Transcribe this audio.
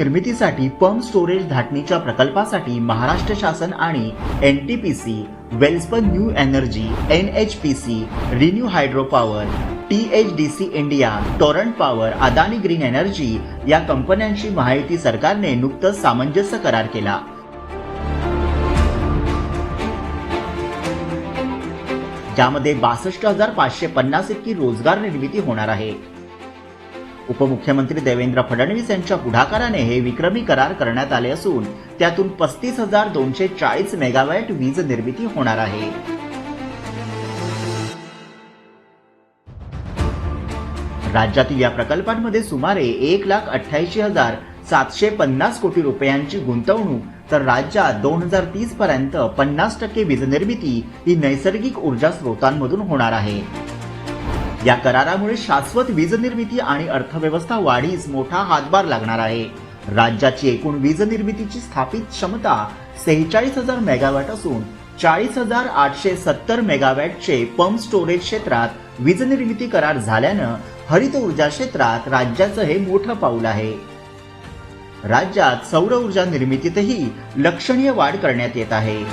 निर्मितीसाठी pump storage धाटणीच्या प्रकल्पासाठी महाराष्ट्र शासन आणि NTPC, Welspun new energy, NHPC, renew hydro power, THDC India, Torrent power, Adani green energy या कंपन्यांशी महायुती सरकारने नुकतंच सामंजस्य करार केला। ज्यामध्ये 62,550 इतकी रोजगार निर्मिती होणार आहे। उपमुख्यमंत्री देवेंद्र फडणवीस यांच्या पुढाकाराने हे विक्रमी करार करण्यात आले असून त्यातून 35,240 मेगावॅट वीज निर्मिती होणार आहे। राज्यातील या प्रकल्पांमध्ये सुमारे 1,88,750 कोटी रुपयांची गुंतवणूक, तर राज्यात 2030 पर्यंत 50% वीज निर्मिती ही नैसर्गिक ऊर्जा स्रोतांमधून होणार आहे। या करारामुळे शाश्वत वीज निर्मिती आणि अर्थव्यवस्था वाढीस मोठा हातभार लागणार आहे। राज्याची एकूण वीज निर्मितीची स्थापित क्षमता 46,000 मेगावॅट असून 40,870 मेगावॅटचे पंप स्टोरेज क्षेत्रात वीज निर्मिती करार झाल्यानं हरित ऊर्जा क्षेत्रात राज्याचं हे मोठं पाऊल आहे। राज्यात सौर ऊर्जा निर्मितीतही लक्षणीय वाढ करण्यात येत आहे।